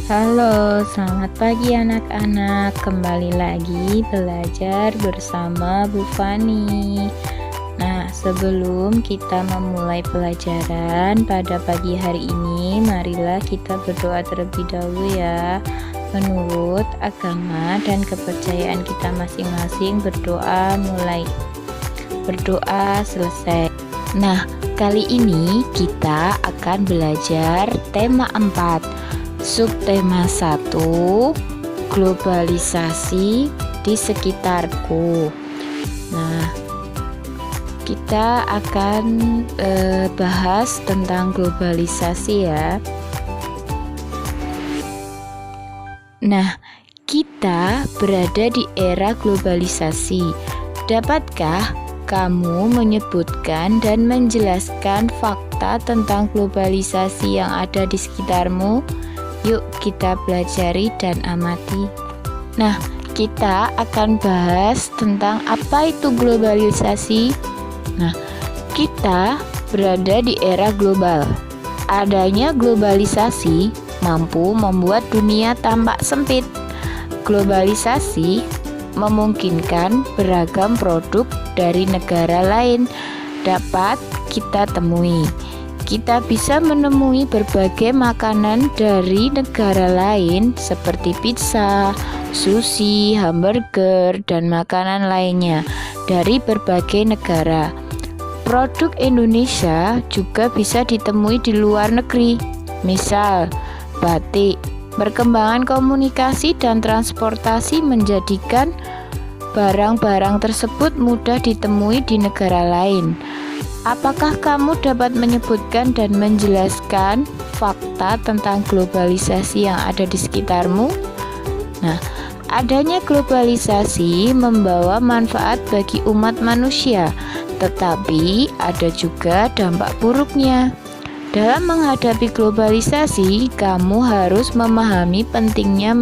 Halo, selamat pagi anak-anak. Kembali lagi belajar bersama Bu Fani. Nah, sebelum kita memulai pelajaran pada pagi hari ini, marilah kita berdoa terlebih dahulu ya. Menurut agama dan kepercayaan kita masing-masing, berdoa mulai, berdoa selesai. Nah, kali ini kita akan belajar tema 4. Subtema 1, globalisasi di sekitarku. Nah, kita akan bahas tentang globalisasi ya. Nah, kita berada di era globalisasi. Dapatkah kamu menyebutkan dan menjelaskan fakta tentang globalisasi yang ada di sekitarmu? Yuk kita pelajari dan amati. Nah, kita akan bahas tentang apa itu globalisasi. Nah, kita berada di era global. Adanya globalisasi mampu membuat dunia tampak sempit. Globalisasi memungkinkan beragam produk dari negara lain dapat kita temui. Kita bisa menemui berbagai makanan dari negara lain seperti pizza, sushi, hamburger, dan makanan lainnya dari berbagai negara. Produk Indonesia juga bisa ditemui di luar negeri, misal batik. Perkembangan komunikasi dan transportasi menjadikan barang-barang tersebut mudah ditemui di negara lain. Apakah kamu dapat menyebutkan dan menjelaskan fakta tentang globalisasi yang ada di sekitarmu? Nah, adanya globalisasi membawa manfaat bagi umat manusia, tetapi ada juga dampak buruknya. Dalam menghadapi globalisasi, kamu harus memahami pentingnya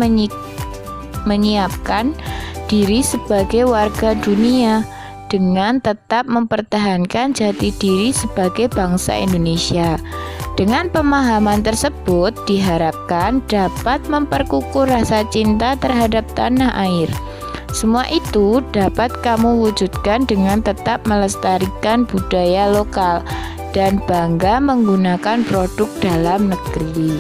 menyiapkan diri sebagai warga dunia dengan tetap mempertahankan jati diri sebagai bangsa Indonesia. Dengan pemahaman tersebut diharapkan dapat memperkukuh rasa cinta terhadap tanah air. Semua itu dapat kamu wujudkan dengan tetap melestarikan budaya lokal dan bangga menggunakan produk dalam negeri.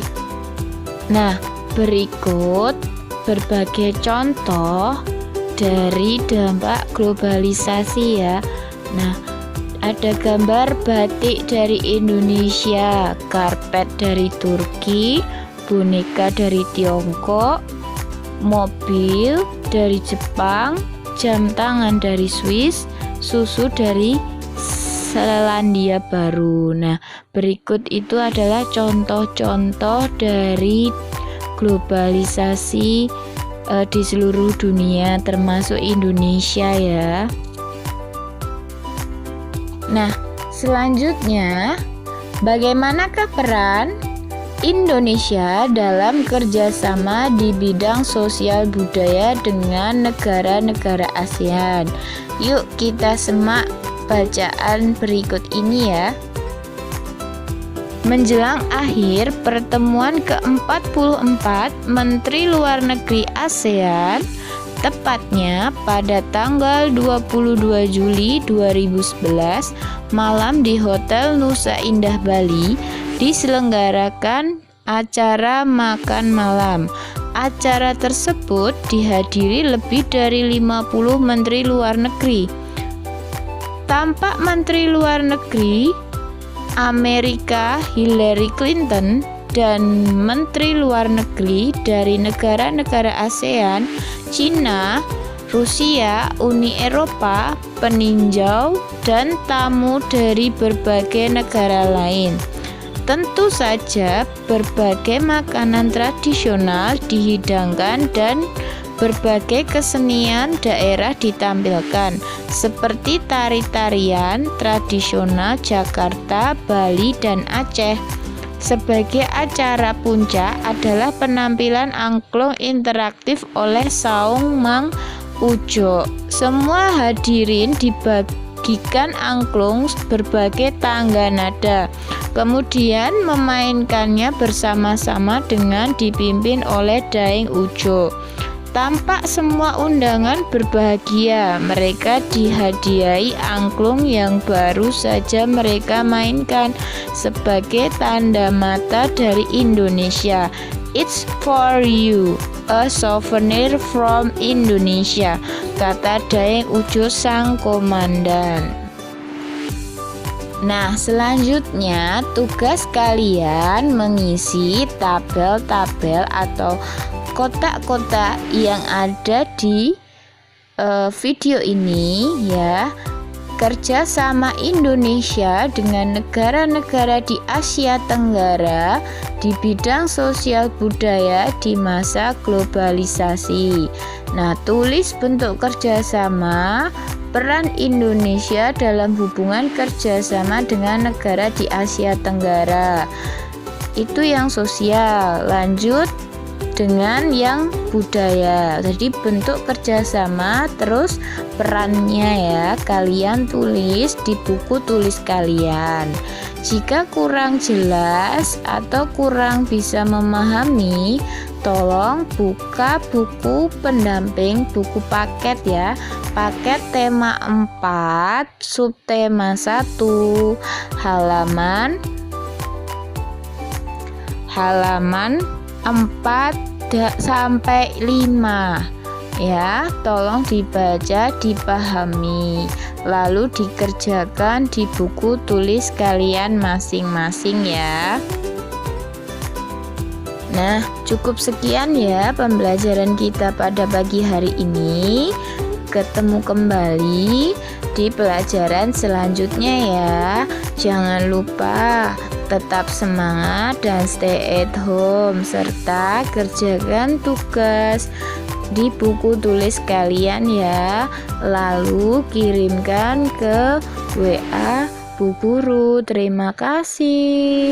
Nah, berikut berbagai contoh dari dampak globalisasi ya. Nah, ada gambar batik dari Indonesia, karpet dari Turki, boneka dari Tiongkok, mobil dari Jepang, jam tangan dari Swiss, susu dari Selandia Baru. Nah, berikut itu adalah contoh-contoh dari globalisasi di seluruh dunia termasuk Indonesia ya. Nah, selanjutnya bagaimanakah peran Indonesia dalam kerjasama di bidang sosial budaya dengan negara-negara ASEAN? Yuk kita simak bacaan berikut ini ya. Menjelang akhir pertemuan ke-44 Menteri Luar Negeri ASEAN, tepatnya pada tanggal 22 Juli 2011 malam di Hotel Nusa Indah Bali, diselenggarakan acara makan malam. Acara tersebut dihadiri lebih dari 50 Menteri Luar Negeri. Tampak Menteri Luar Negeri Amerika Hillary Clinton dan Menteri Luar Negeri dari negara-negara ASEAN, Cina, Rusia, Uni Eropa, peninjau, dan tamu dari berbagai negara lain. Tentu saja berbagai makanan tradisional dihidangkan dan berbagai kesenian daerah ditampilkan seperti tari-tarian tradisional Jakarta, Bali, dan Aceh. Sebagai acara puncak adalah penampilan angklung interaktif oleh Saung Mang Ujo. Semua hadirin membagikan angklung berbagai tangga nada, kemudian memainkannya bersama-sama dengan dipimpin oleh Daeng Ujo. Tampak semua undangan berbahagia. Mereka dihadiahi angklung yang baru saja mereka mainkan sebagai tanda mata dari Indonesia. It's for you, a souvenir from Indonesia, kata Daeng Ujo sang komandan. Nah, selanjutnya tugas kalian mengisi tabel-tabel atau kotak-kotak yang ada di video ini ya. Kerjasama Indonesia dengan negara-negara di Asia Tenggara di bidang sosial budaya di masa globalisasi. Nah, tulis bentuk kerjasama, peran Indonesia dalam hubungan kerjasama dengan negara di Asia Tenggara. Itu yang sosial. Lanjut dengan yang budaya. Jadi bentuk kerjasama terus perannya ya, kalian tulis di buku tulis kalian. Jika kurang jelas atau kurang bisa memahami, tolong buka buku pendamping, buku paket ya, paket tema 4 subtema 1 halaman 4 sampai 5 ya, tolong dibaca, dipahami, lalu dikerjakan di buku tulis kalian masing-masing ya. Nah, cukup sekian ya pembelajaran kita pada pagi hari ini. Ketemu kembali di pelajaran selanjutnya ya. Jangan lupa tetap semangat dan stay at home, serta kerjakan tugas di buku tulis kalian ya. Lalu kirimkan ke WA Bu Guru. Terima kasih.